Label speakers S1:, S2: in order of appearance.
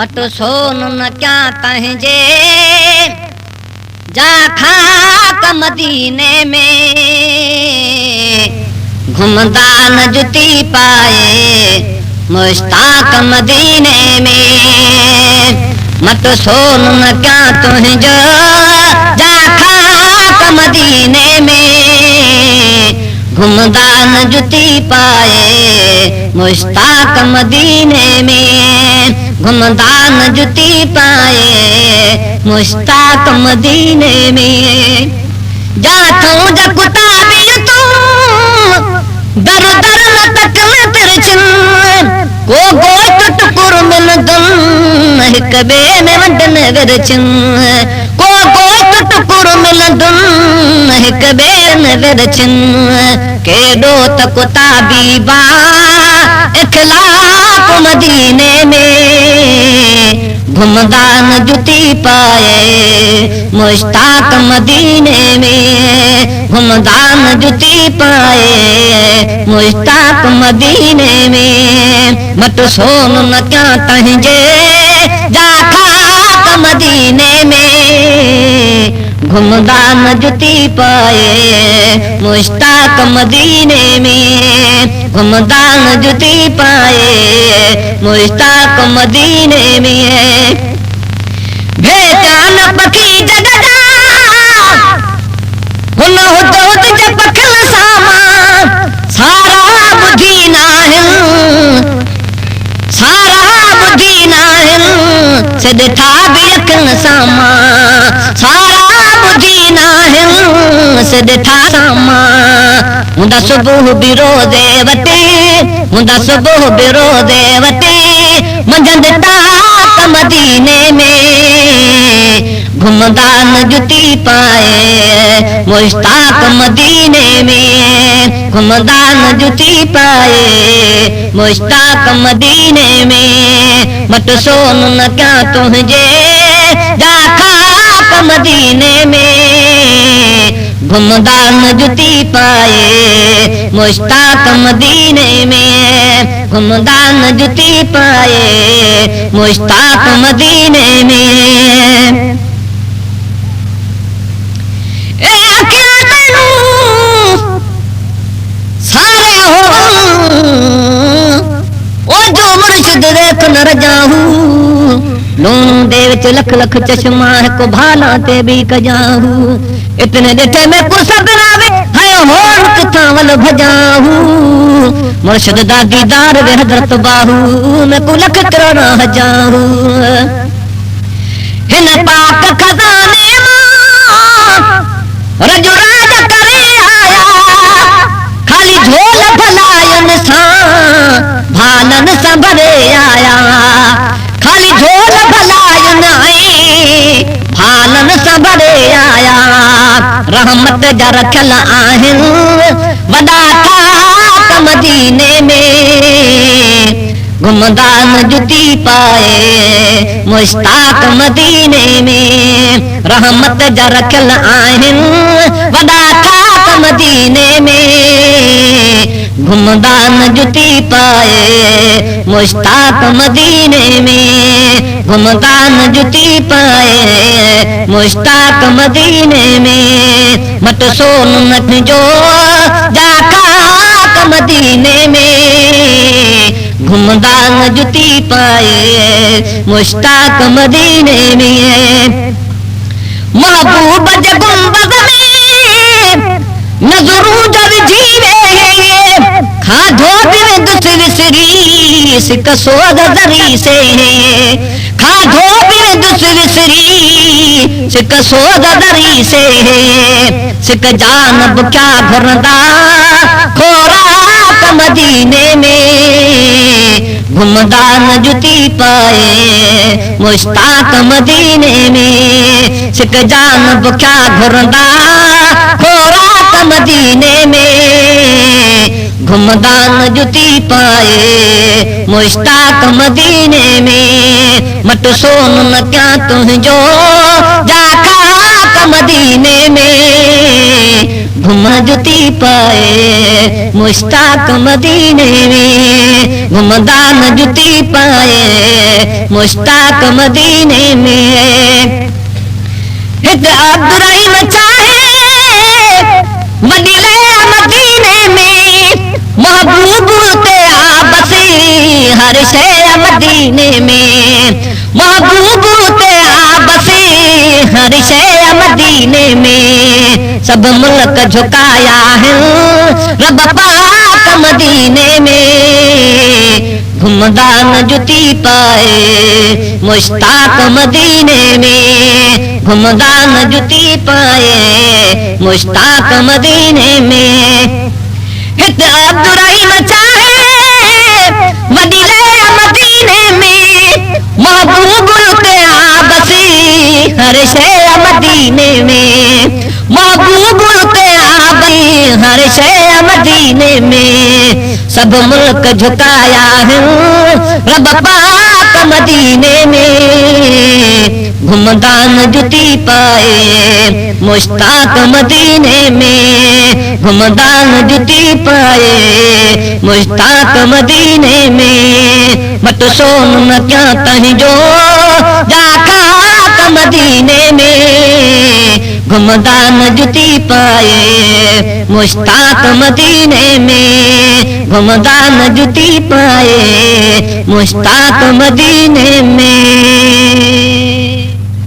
S1: मट सोन न क्या तंहिंजे जा खाक मदीने में घुमदा न जुती पाए मुश्ताक मदीने में। मट सोन न क्या तुंहिंजो जा खाक मदीने में घुमदा न जुती पाए मुश्ताक मदीने में। घुमदा न जुती पाए मुश्ताक मदीने में। जाथूं जकुता भी तूं दर दर न तकन तिरछन को गोट टुकुर मिलदुन हिक बे में वंडन विरछन को गोट टुकुर मिलदुन हिक बे में विरछन। केडो तकुता बीबा इखलाक मदीने में घुमदा न जुती पाए मुश्ताक मदीने में। घुमदा न जुती पाए मुश्ताक मदीने में। मट सोन न क्या तंहिंजे जा खाक मदीने में घुमदा न जुती पाए मुश्ताक मदीने में। घुमदा न जुती पाए मुश्ताक मदीने में। भेजान पखी जगदा हुन हुद हुद जे पखल सामा सारा बुधी नाहिन सारा बुधी नाहिन से ॾिठा बि अखियुनि सामा सारा बुधी नाहिन से ॾिठा सामा। हुंदा सुबुह बि रोज़े वटे हुंदा सुबुह बि रोज़े वटे मंझंदि टाक मदीने में घुमदा न जुती पाए मुश्ताक मदीने में। घुमदा न जुती पाए मुश्ताक मदीने में। मट सोन न क्या तुंहिंजे जा खाक मदीने में घुमदा न जुती पाए मुश्ताक मदीने में। घुमदा न जुती पाए मुश्ताक मदीने में। ए अखियां तैनू सारे हो ओ जो मुर्शिद देख न रजाहू लूण दे विच लख लख चश्मा हिकु भाला ते बि कजाहू। इतने ॾिठे में को सदरा वे हाय होर किथां वल भजाहू मुर्शिद दा दीदार वे हज़रत बाहू में को लख करोड़ हजाहू। हिन पाक खजाने रजो राज करे आया खाली झोल भलायन सां भालन सां भरे आया खाली झोल भलायन ऐं भालन सां भरे आया। रहमत जा रखियल आहिनि वॾा ठाक मदीने में घुमदा न जुती पाए मुश्ताक मदीने में। रहमत जा रखियल आहिनि वॾा ठाक मदीने में घुमदा न जुती पाए मुश्ताक मदीने में। घुमदा न जुती पाए मुश्ताक मदीने में। मट सोन न जो जा खाक मदीने में घुमदा न जुती पाए मुश्ताक मदीने में। महबूब जे गुंबद में नज़रूं जब जीवे खाधो बिन दुस विसरी सिक सोग दरी से खाधो बिन दुस विसरी सिक सोग दरी से। सिक जान बुख्या घुरंदा खोराक मदीने में घुमदा न जुती पाए मुश्ताक मदीने में। सिक जान बुख्या घुरंदा खोराक मदीने में घुमदा न जुती पाए मुश्ताक मदीने में। मट सोन न क्या तुंहिंजो जा खाक मदीने में घुम जुती पाए मुश्ताक मदीने में, घुमदान जुती पाए मुश्ताक मदीने में। हित अब्दुर्रहीम चाहे मदीने मदीने में, महबूब तेरा बसी हर शय मदीने में, महबूब तेरा बसी हर शय मदीने में। सब मुल्क झुकाया है रब पाक मदीने में, घुमदान जुती पाए मुश्ताक मदीने में, घुमदान जुती पाए मुश्ताक मदीने में। हित अब्दुर्रहीम चाहे मदीने मदीने में, महबूब तेरा बसी हर शय मदीने में, महबूब तेरा बसी हर शय मदीने में। सब मुल्क झुकाया है रब पाक मदीने में, घुमदान जुती पाए मुश्ताक मदीने में, घुमदान जुती पाए मुश्ताक मदीने में। मत सोन न क्या तहीं जो जाका मदीने में, घुमदान जुती पाए मुश्ताक मदीने में, घुमदान जुती पाए मुश्ताक मदीने में।